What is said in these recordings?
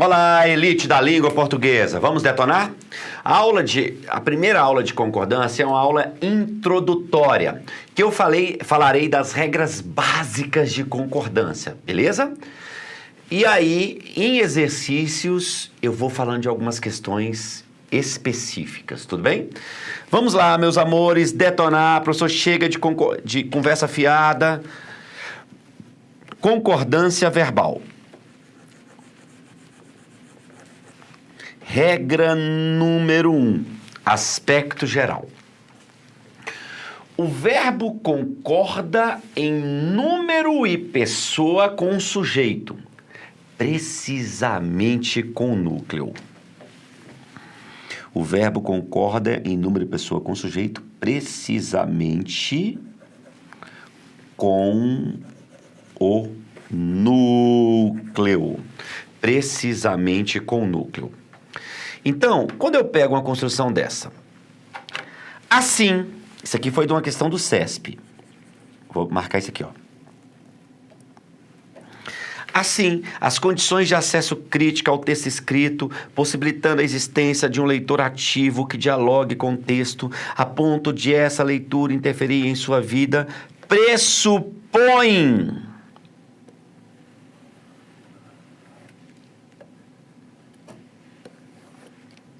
Olá, elite da língua portuguesa. Vamos detonar? A primeira aula de concordância é uma aula introdutória, que eu falarei das regras básicas de concordância, beleza? E aí, em exercícios, eu vou falando de algumas questões específicas, tudo bem? Vamos lá, meus amores, detonar. Professor, chega de conversa fiada. Concordância verbal. Regra número 1, aspecto geral. O verbo concorda em número e pessoa com o sujeito, precisamente com o núcleo. O verbo concorda em número e pessoa com o sujeito, precisamente com o núcleo. Precisamente com o núcleo. Então, quando eu pego uma construção dessa, assim, isso aqui foi de uma questão do CESP. Vou marcar isso aqui, ó. Assim, as condições de acesso crítico ao texto escrito, possibilitando a existência de um leitor ativo que dialogue com o texto, a ponto de essa leitura interferir em sua vida, pressupõe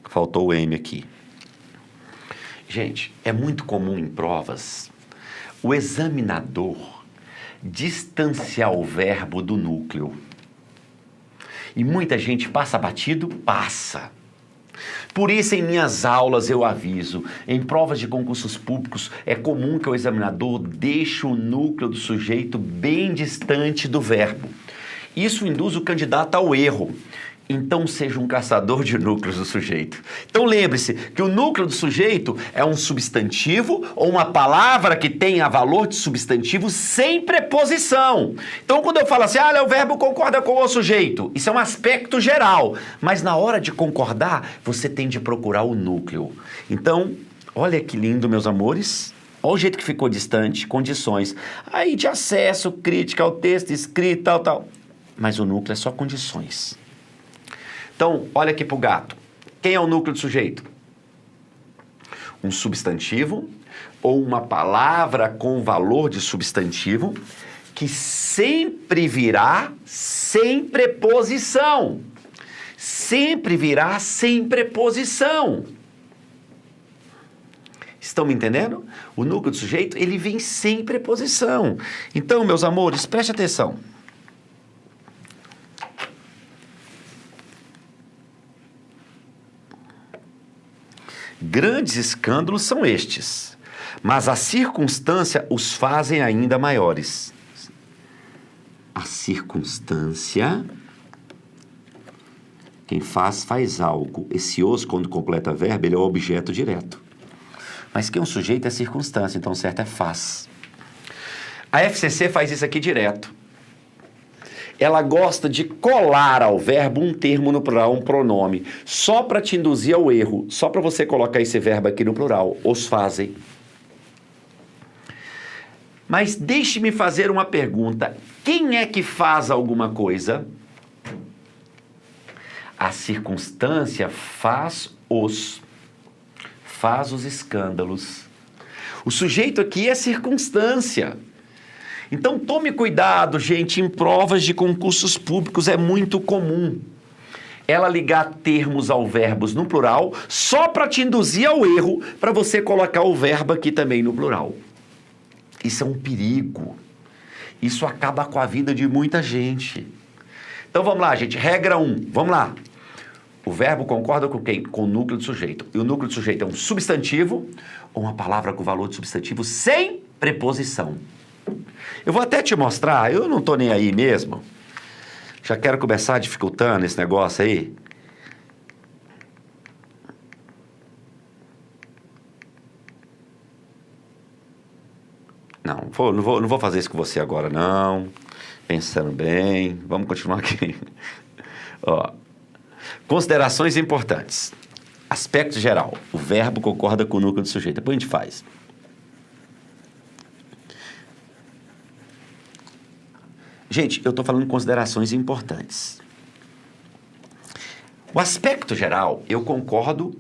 faltou o M aqui. Gente, é muito comum em provas o examinador distanciar o verbo do núcleo. E muita gente passa batido? Passa. Por isso, em minhas aulas eu aviso, em provas de concursos públicos, é comum que o examinador deixe o núcleo do sujeito bem distante do verbo. Isso induz o candidato ao erro. Então, seja um caçador de núcleos do sujeito. Então, lembre-se que o núcleo do sujeito é um substantivo ou uma palavra que tenha valor de substantivo sem preposição. Então, quando eu falo assim, o verbo concorda com o sujeito, isso é um aspecto geral. Mas na hora de concordar, você tem de procurar o núcleo. Então, olha que lindo, meus amores. Olha o jeito que ficou distante, condições. Aí, de acesso, crítica ao texto, escrito, tal. Mas o núcleo é só condições. Então, olha aqui para o gato. Quem é o núcleo do sujeito? Um substantivo ou uma palavra com valor de substantivo que sempre virá sem preposição. Sempre virá sem preposição. Estão me entendendo? O núcleo do sujeito, ele vem sem preposição. Então, meus amores, preste atenção. Grandes escândalos são estes, mas a circunstância os fazem ainda maiores. A circunstância, quem faz algo. Esse os, quando completa verbo, ele é o objeto direto. Mas quem é um sujeito é circunstância, então o certo é faz. A FCC faz isso aqui direto. Ela gosta de colar ao verbo um termo no plural, um pronome, só para te induzir ao erro, só para você colocar esse verbo aqui no plural, os fazem. Mas deixe-me fazer uma pergunta. Quem é que faz alguma coisa? A circunstância faz os escândalos. O sujeito aqui é circunstância. Então, tome cuidado, gente, em provas de concursos públicos é muito comum ela ligar termos ao verbos no plural só para te induzir ao erro, para você colocar o verbo aqui também no plural. Isso é um perigo. Isso acaba com a vida de muita gente. Então, vamos lá, gente. Regra 1. Vamos lá. O verbo concorda com quem? Com o núcleo do sujeito. E o núcleo do sujeito é um substantivo ou uma palavra com valor de substantivo sem preposição. Eu vou até te mostrar, eu não tô nem aí mesmo. Já quero começar dificultando esse negócio aí. Não vou fazer isso com você agora, não. Pensando bem, vamos continuar aqui. Ó, considerações importantes. Aspecto geral. O verbo concorda com o núcleo do sujeito. Depois a gente faz. Gente, eu estou falando de considerações importantes. O aspecto geral, eu concordo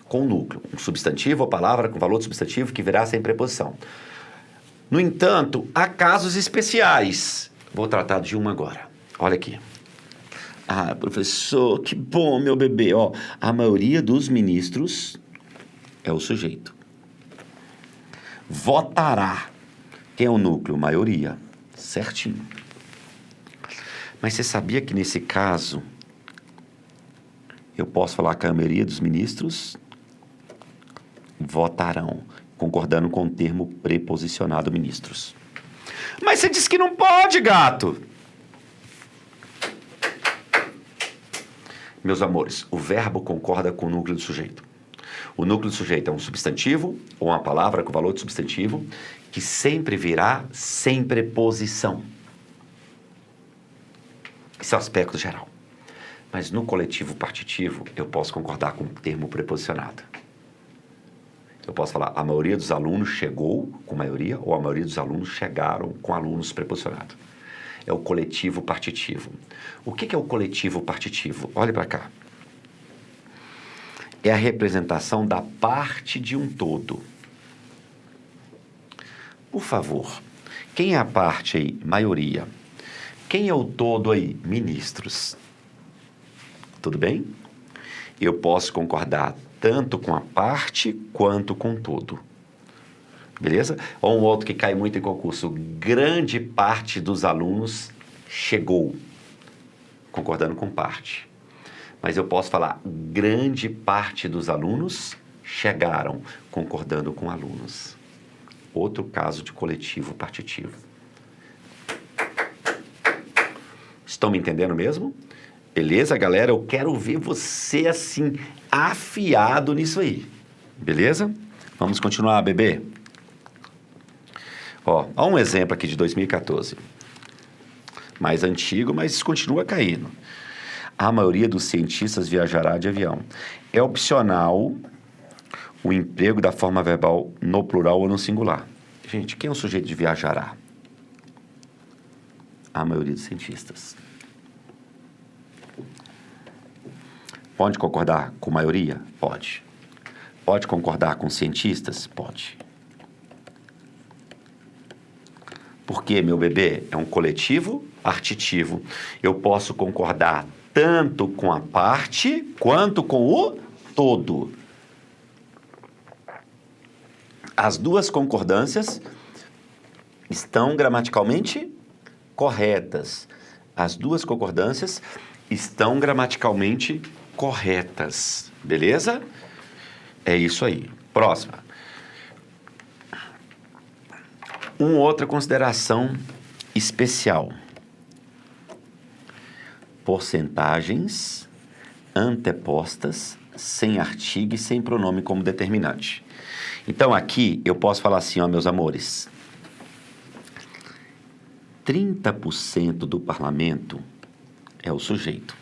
com o núcleo. Um substantivo ou palavra com valor de substantivo que virá sem preposição. No entanto, há casos especiais. Vou tratar de uma agora. Olha aqui. Ah, professor, que bom, meu bebê. Ó, a maioria dos ministros é o sujeito. Votará. Quem é o núcleo? Maioria. Certinho. Mas você sabia que nesse caso eu posso falar que a maioria dos ministros votarão, concordando com o termo preposicionado ministros. Mas você disse que não pode, gato! Meus amores, o verbo concorda com o núcleo do sujeito. O núcleo do sujeito é um substantivo ou uma palavra com valor de substantivo que sempre virá sem preposição. Esse é o aspecto geral. Mas no coletivo partitivo, eu posso concordar com o termo preposicionado. Eu posso falar, a maioria dos alunos chegou com maioria, ou a maioria dos alunos chegaram com alunos preposicionados. É o coletivo partitivo. O que é o coletivo partitivo? Olhe para cá. É a representação da parte de um todo. Por favor, quem é a parte aí? Maioria. Quem é o todo aí? Ministros. Tudo bem? Eu posso concordar tanto com a parte quanto com o todo. Beleza? Ou um outro que cai muito em concurso. Grande parte dos alunos chegou. Concordando com parte. Mas eu posso falar, grande parte dos alunos chegaram. Concordando com alunos. Outro caso de coletivo partitivo. Estão me entendendo mesmo? Beleza, galera? Eu quero ver você assim, afiado nisso aí. Beleza? Vamos continuar, bebê? Ó um exemplo aqui de 2014. Mais antigo, mas continua caindo. A maioria dos cientistas viajará de avião. É opcional o emprego da forma verbal no plural ou no singular. Gente, quem é o sujeito de viajará? A maioria dos cientistas. Pode concordar com maioria? Pode. Pode concordar com cientistas? Pode. Porque, meu bebê, é um coletivo partitivo. Eu posso concordar tanto com a parte quanto com o todo. As duas concordâncias estão gramaticalmente corretas. As duas concordâncias estão gramaticalmente corretas. Beleza? É isso aí. Próxima. Uma outra consideração especial. Porcentagens antepostas sem artigo e sem pronome como determinante. Então aqui eu posso falar assim, ó, meus amores. 30% do parlamento é o sujeito.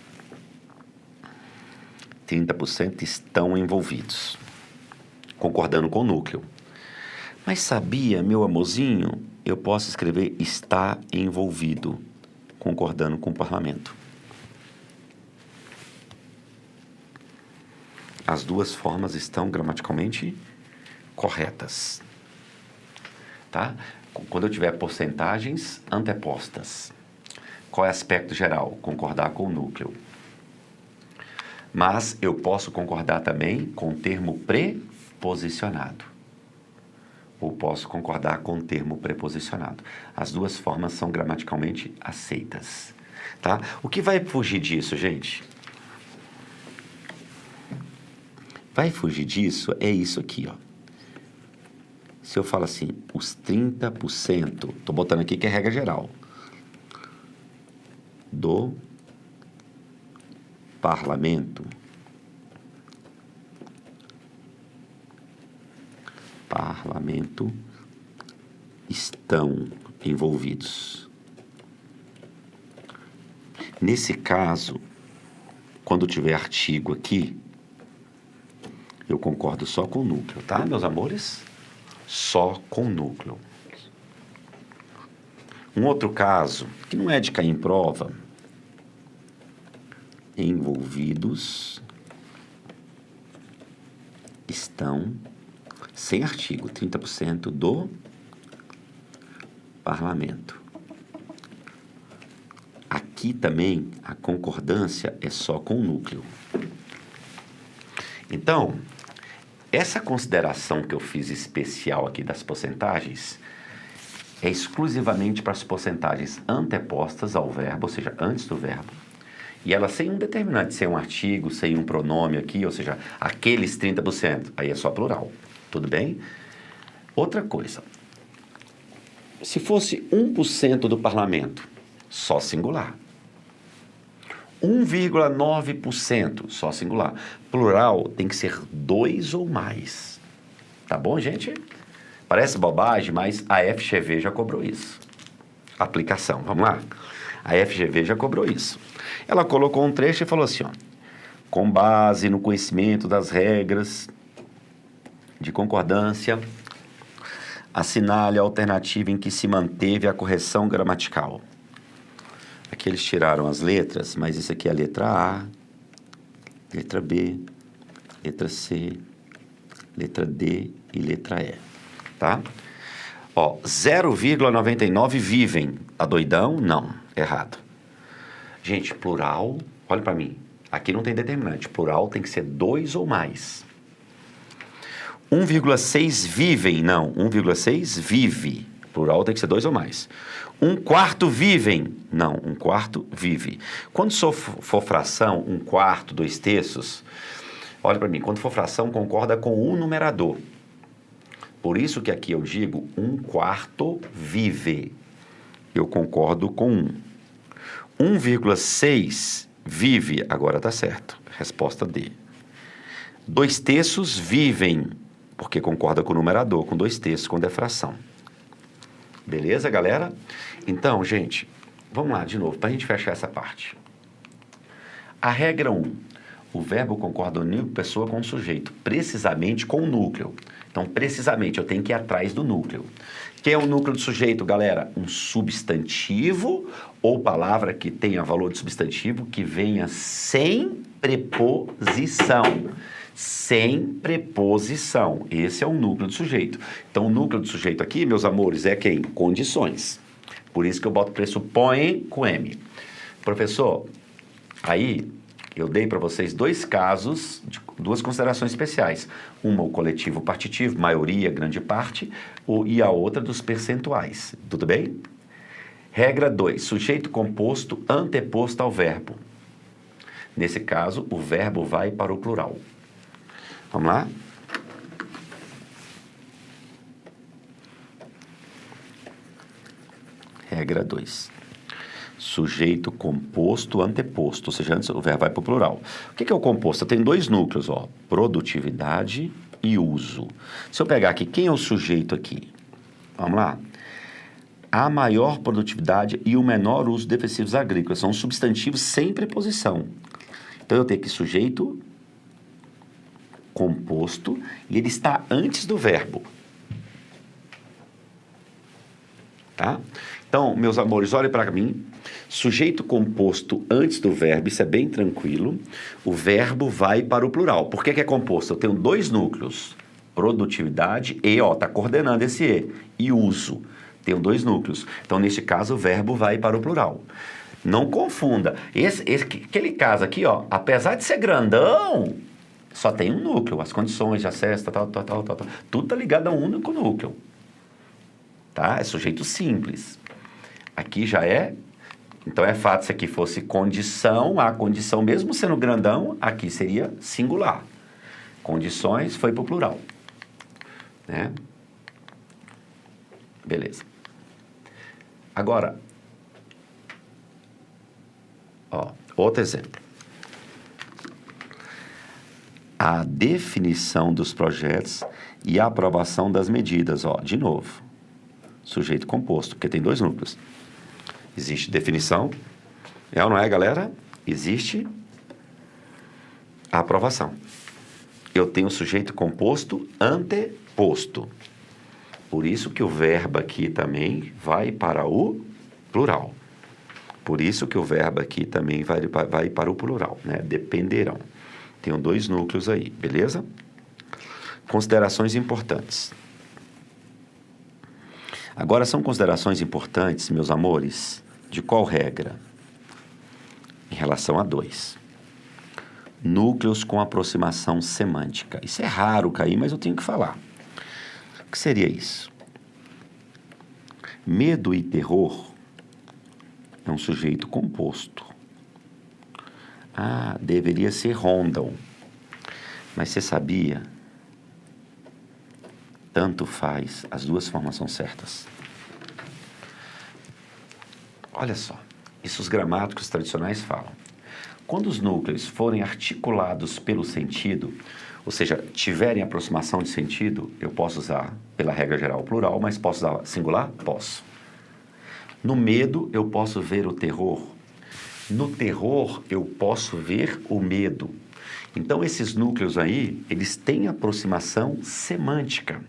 30% estão envolvidos, concordando com o núcleo. Mas sabia, meu amorzinho, eu posso escrever está envolvido, concordando com o parlamento. As duas formas estão gramaticalmente corretas. Tá? Quando eu tiver porcentagens antepostas, qual é o aspecto geral? Concordar com o núcleo. Mas eu posso concordar também com o termo preposicionado. Ou posso concordar com o termo preposicionado. As duas formas são gramaticalmente aceitas. Tá? O que vai fugir disso, gente? Vai fugir disso é isso aqui, ó. Se eu falo assim, os 30%, estou botando aqui que é regra geral, do parlamento estão envolvidos. Nesse caso, quando tiver artigo aqui, eu concordo só com o núcleo, tá, meus amores? Só com o núcleo. Um outro caso, que não é de cair em prova, envolvidos estão, sem artigo, 30% do parlamento. Aqui também a concordância é só com o núcleo. Então, essa consideração que eu fiz especial aqui das porcentagens é exclusivamente para as porcentagens antepostas ao verbo, ou seja, antes do verbo, e ela sem um determinante, sem um artigo, sem um pronome aqui, ou seja, aqueles 30%, aí é só plural, tudo bem? Outra coisa, se fosse 1% do parlamento, só singular. 1,9%, só singular. Plural tem que ser 2 ou mais. Tá bom, gente? Parece bobagem, mas a FGV já cobrou isso. Aplicação, vamos lá? A FGV já cobrou isso. Ela colocou um trecho e falou assim, ó, com base no conhecimento das regras de concordância, assinale a alternativa em que se manteve a correção gramatical. Aqui eles tiraram as letras, mas isso aqui é a letra A, letra B, letra C, letra D e letra E, tá? Ó, 0,99 vivem. A doidão? Não, errado. Gente, plural, olha para mim, aqui não tem determinante. Plural tem que ser 2 ou mais. 1,6 vivem, não, 1,6 vive. Plural tem que ser 2 ou mais. 1/4 vivem, não, 1/4 vive. Quando for fração, 1/4, 2/3, olha para mim, quando for fração, concorda com o numerador. Por isso que aqui eu digo 1/4 vive. Eu concordo com 1. 1,6 vive, agora está certo. Resposta D. 2/3 vivem, porque concorda com o numerador, com 2/3, quando é fração. Beleza, galera? Então, gente, vamos lá de novo, para a gente fechar essa parte. A regra 1. O verbo concorda unir pessoa com o sujeito, precisamente com o núcleo. Então, precisamente, eu tenho que ir atrás do núcleo. Quem é o núcleo do sujeito, galera? Um substantivo ou palavra que tenha valor de substantivo que venha sem preposição. Sem preposição. Esse é o núcleo do sujeito. Então, o núcleo do sujeito aqui, meus amores, é quem? Condições. Por isso que eu boto pressupõe com M. Professor, aí eu dei para vocês 2 casos, 2 considerações especiais. Uma, o coletivo partitivo, maioria, grande parte, e a outra dos percentuais. Tudo bem? Regra 2, sujeito composto anteposto ao verbo. Nesse caso, o verbo vai para o plural. Vamos lá? Regra 2. Sujeito composto anteposto, ou seja, antes o verbo vai para o plural. O que é o composto? Eu tenho 2 núcleos, ó, produtividade e uso. Se eu pegar aqui, quem é o sujeito aqui? Vamos lá? A maior produtividade e o menor uso de defensivos agrícolas. São substantivos sem preposição. Então, eu tenho aqui sujeito composto e ele está antes do verbo. Tá? Então, meus amores, olhem para mim. Sujeito composto antes do verbo, isso é bem tranquilo. O verbo vai para o plural. Por que é composto? Eu tenho 2 núcleos. Produtividade e, ó, está coordenando esse e uso. Tenho 2 núcleos. Então, neste caso, o verbo vai para o plural. Não confunda. Aquele caso aqui, ó, apesar de ser grandão, só tem um núcleo. As condições de acesso, tal. Tudo está ligado a um único núcleo. Tá? É sujeito simples. Aqui já é... Então, é fato se aqui fosse condição, a condição, mesmo sendo grandão, aqui seria singular. Condições foi para o plural. Né? Beleza. Agora, ó, outro exemplo. A definição dos projetos e a aprovação das medidas. Ó, de novo, sujeito composto, porque tem 2 núcleos. Existe definição, é ou não é, galera? Existe a aprovação. Eu tenho sujeito composto anteposto. Por isso que o verbo aqui também vai para o plural. Por isso que o verbo aqui também vai para o plural, né? Dependerão. Tem 2 núcleos aí, beleza? Considerações importantes. Agora, são considerações importantes, meus amores, de qual regra? Em relação a 2. Núcleos com aproximação semântica. Isso é raro cair, mas eu tenho que falar. O que seria isso? Medo e terror é um sujeito composto. Ah, deveria ser rondam. Mas você sabia? Tanto faz, as 2 formas são certas. Olha só, isso os gramáticos tradicionais falam. Quando os núcleos forem articulados pelo sentido, ou seja, tiverem aproximação de sentido, eu posso usar, pela regra geral, plural, mas posso usar singular? Posso. No medo, eu posso ver o terror. No terror, eu posso ver o medo. Então, esses núcleos aí, eles têm aproximação semântica.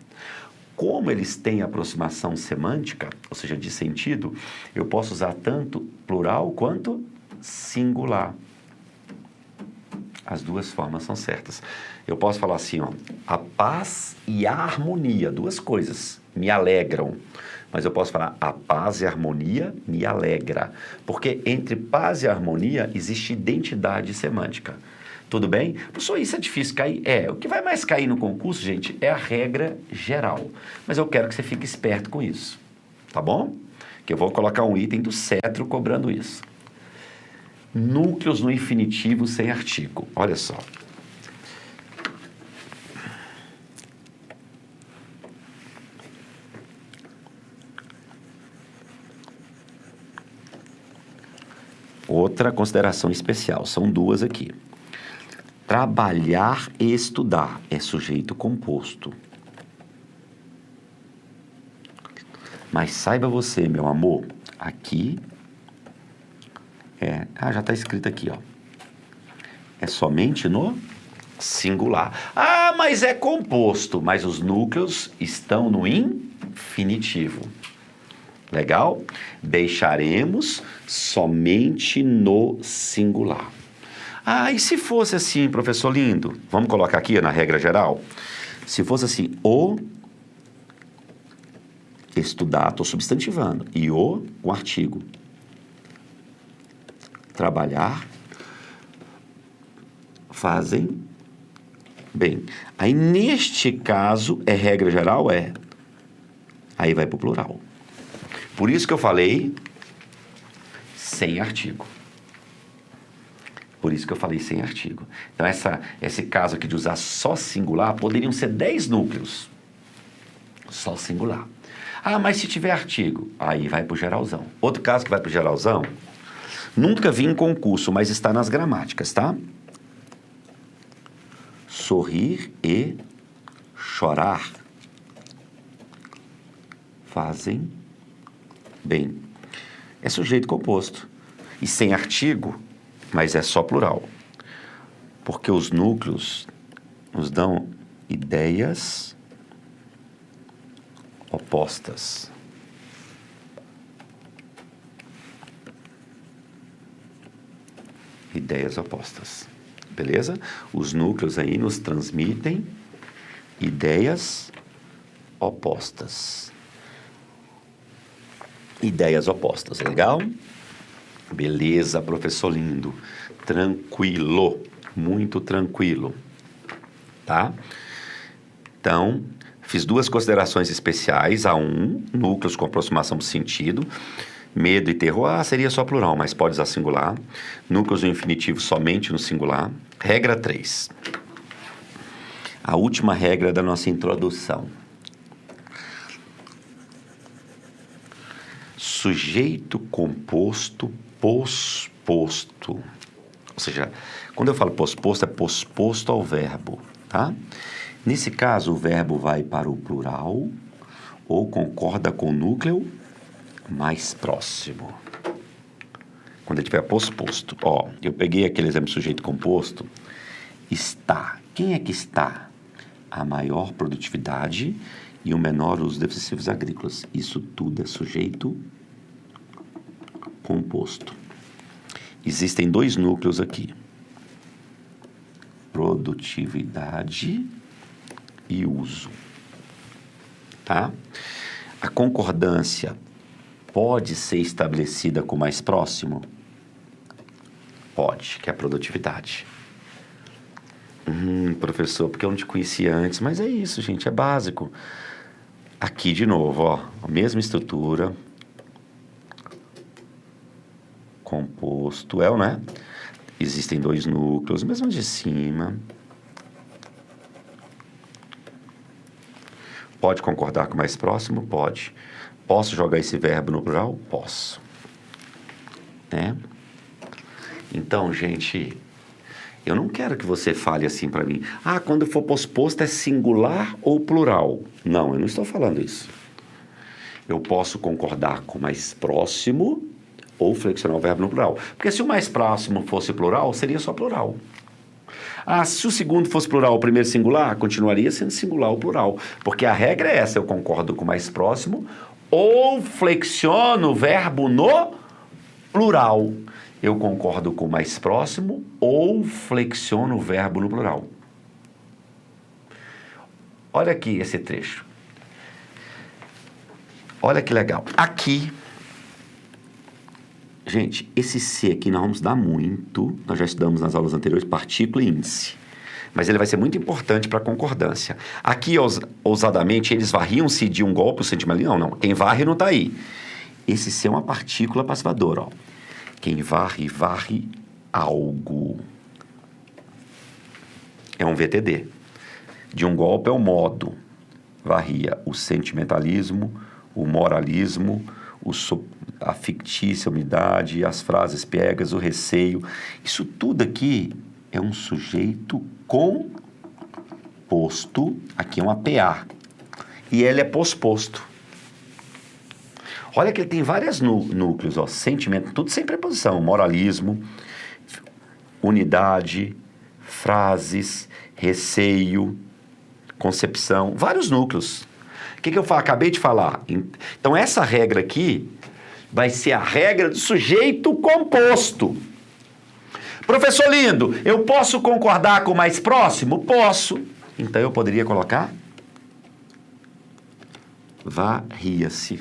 Como eles têm aproximação semântica, ou seja, de sentido, eu posso usar tanto plural quanto singular. As 2 formas são certas. Eu posso falar assim, ó, a paz e a harmonia, 2 coisas, me alegram. Mas eu posso falar a paz e a harmonia me alegra. Porque entre paz e harmonia existe identidade semântica. Tudo bem? Só isso é difícil cair? O que vai mais cair no concurso, gente, é a regra geral. Mas eu quero que você fique esperto com isso. Tá bom? Que eu vou colocar um item do cetro cobrando isso. Núcleos no infinitivo sem artigo. Olha só. Outra consideração especial. São 2 aqui. Trabalhar e estudar é sujeito composto. Mas saiba você, meu amor, aqui já está escrito aqui, ó. É somente no singular. Ah, mas é composto, mas os núcleos estão no infinitivo. Legal? Deixaremos somente no singular. Ah, e se fosse assim, professor lindo? Vamos colocar aqui na regra geral? Se fosse assim, o estudar, estou substantivando, e o com artigo. Trabalhar, fazem bem. Aí, neste caso, é regra geral? Aí vai para o plural. Por isso que eu falei sem artigo. Por isso que eu falei sem artigo. Então, esse caso aqui de usar só singular, poderiam ser 10 núcleos. Só singular. Ah, mas se tiver artigo, aí vai para o geralzão. Outro caso que vai para o geralzão, nunca vi em concurso, mas está nas gramáticas, tá? Sorrir e chorar fazem bem. É sujeito composto. E sem artigo, mas é só plural. Porque os núcleos nos dão ideias opostas. Ideias opostas. Beleza? Os núcleos aí nos transmitem ideias opostas. Ideias opostas, legal? Beleza, professor lindo. Tranquilo, muito tranquilo. Tá? Então, fiz 2 considerações especiais. A 1, núcleos com aproximação do sentido. Medo e terror, seria só plural, mas pode usar singular. Núcleos no infinitivo somente no singular. Regra 3. A última regra da nossa introdução. Sujeito composto posposto. Ou seja, quando eu falo posposto, é posposto ao verbo, tá? Nesse caso, o verbo vai para o plural ou concorda com o núcleo mais próximo. Quando ele estiver posposto. Ó, eu peguei aquele exemplo de sujeito composto. Está. Quem é que está? A maior produtividade e o menor uso de defensivos agrícolas. Isso tudo é sujeito composto. Existem dois núcleos aqui. Produtividade e uso. Tá? A concordância pode ser estabelecida com o mais próximo? Pode, que é a produtividade. Professor, porque eu não te conhecia antes, mas é isso, gente, é básico. Aqui de novo, ó, a mesma estrutura. Composto, né? Existem dois núcleos, mesmo de cima. Pode concordar com o mais próximo? Pode. Posso jogar esse verbo no plural? Posso. Né? Então, gente, eu não quero que você fale assim para mim. Ah, quando for posposto é singular ou plural? Não, eu não estou falando isso. Eu posso concordar com o mais próximo ou flexionar o verbo no plural. Porque se o mais próximo fosse plural, seria só plural. Ah, se o segundo fosse plural, o primeiro singular, continuaria sendo singular ou plural. Porque a regra é essa, eu concordo com o mais próximo ou flexiono o verbo no plural. Eu concordo com o mais próximo ou flexiono o verbo no plural. Olha aqui esse trecho. Olha que legal. Aqui, gente, esse C aqui nós vamos dar muito, nós já estudamos nas aulas anteriores, partícula e índice. Mas ele vai ser muito importante para a concordância. Aqui, ousadamente, eles varriam-se de um golpe, o sentimento ali, não. Quem varre não está aí. Esse C é uma partícula passivadora, ó. Quem varre, varre algo. É um VTD. De um golpe é o modo. Varria o sentimentalismo, o moralismo, a fictícia umidade, as frases piegas, o receio. Isso tudo aqui é um sujeito composto. Aqui é uma PA. E ele é posposto. Olha que ele tem vários núcleos, ó, sentimento, tudo sem preposição, moralismo, unidade, frases, receio, concepção, vários núcleos. O que eu acabei de falar? Então, essa regra aqui vai ser a regra do sujeito composto. Professor lindo, eu posso concordar com o mais próximo? Posso. Então, eu poderia colocar varria-se.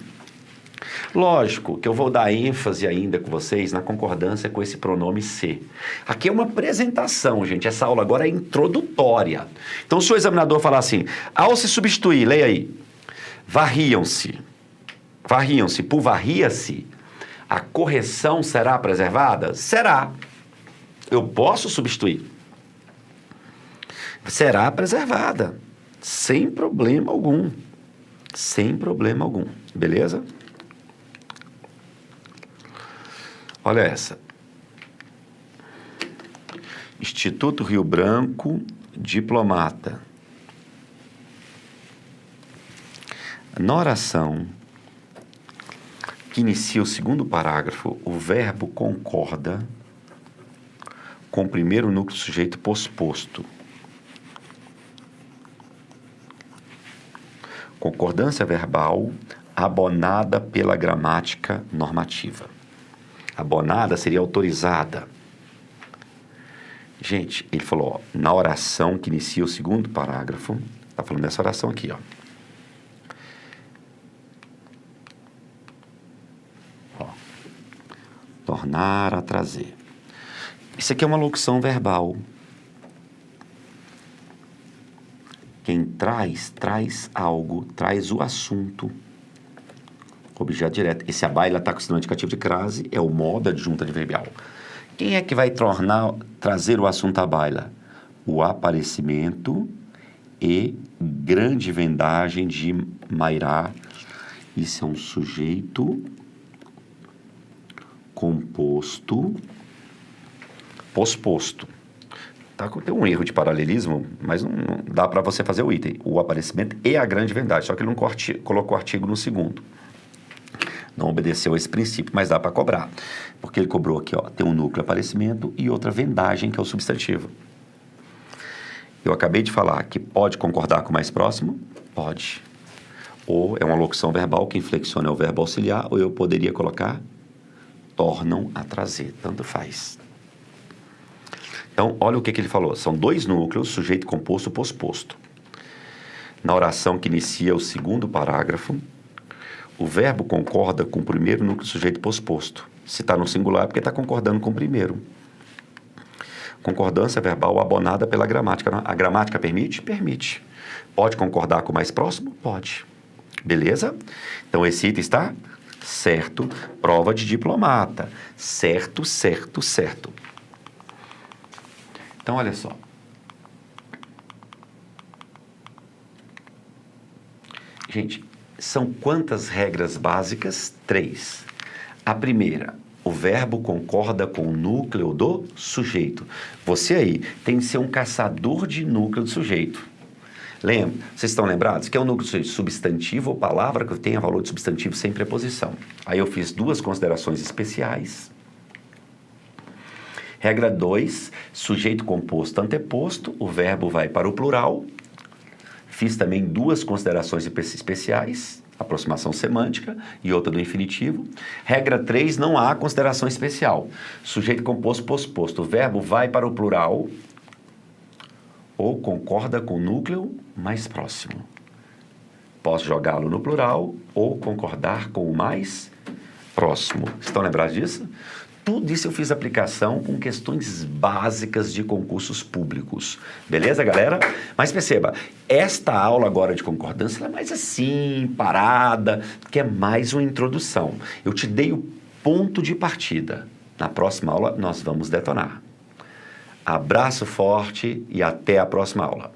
Lógico que eu vou dar ênfase ainda com vocês na concordância com esse pronome se. Aqui é uma apresentação, gente. Essa aula agora é introdutória. Então, se o examinador falar assim, ao se substituir, leia aí, varriam-se, por varria-se, a correção será preservada? Será. Eu posso substituir. Será preservada, sem problema algum. Sem problema algum. Beleza? Olha essa. Instituto Rio Branco, diplomata. Na oração que inicia o segundo parágrafo, o verbo concorda com o primeiro núcleo sujeito posposto. Concordância verbal abonada pela gramática normativa. Abonada seria autorizada. Gente, ele falou, ó, na oração que inicia o segundo parágrafo, está falando dessa oração aqui, ó. Tornar a trazer. Isso aqui é uma locução verbal. Quem traz algo, traz o assunto. Objeto direto. Esse abaila está com o sinônimo indicativo de crase, é o modo adjunto adverbial. Quem é que vai trazer o assunto à baila? O aparecimento e grande vendagem de Mairá. Isso é um sujeito composto, posposto. Tá, tem um erro de paralelismo, mas não dá para você fazer o item. O aparecimento e a grande vendagem, só que ele não colocou o artigo no segundo. Não obedeceu a esse princípio, mas dá para cobrar. Porque ele cobrou aqui, ó, tem um núcleo aparecimento e outra vendagem, que é o substantivo. Eu acabei de falar que pode concordar com o mais próximo? Pode. Ou é uma locução verbal, quem flexiona é o verbo auxiliar, ou eu poderia colocar tornam a trazer, tanto faz. Então, olha o que ele falou. São dois núcleos, sujeito composto posposto. Na oração que inicia o segundo parágrafo, o verbo concorda com o primeiro núcleo sujeito posposto. Se está no singular é porque está concordando com o primeiro. Concordância verbal abonada pela gramática. A gramática permite? Permite. Pode concordar com o mais próximo? Pode. Beleza? Então, esse item está certo. Prova de diplomata. Certo, certo, certo. Então, olha só. Gente, são quantas regras básicas? 3. A primeira, o verbo concorda com o núcleo do sujeito. Você aí tem que ser um caçador de núcleo do sujeito. Lembra? Vocês estão lembrados que é um núcleo do sujeito substantivo ou palavra que tenha valor de substantivo sem preposição. Aí eu fiz 2 considerações especiais. Regra 2, sujeito composto anteposto, o verbo vai para o plural. Fiz também 2 considerações especiais, aproximação semântica e outra do infinitivo. Regra 3, não há consideração especial. Sujeito composto posposto, o verbo vai para o plural ou concorda com o núcleo mais próximo. Posso jogá-lo no plural ou concordar com o mais próximo. Estão lembrados disso? Tudo isso eu fiz aplicação com questões básicas de concursos públicos. Beleza, galera? Mas perceba, esta aula agora de concordância ela é mais assim, parada, que é mais uma introdução. Eu te dei o ponto de partida. Na próxima aula nós vamos detonar. Abraço forte e até a próxima aula.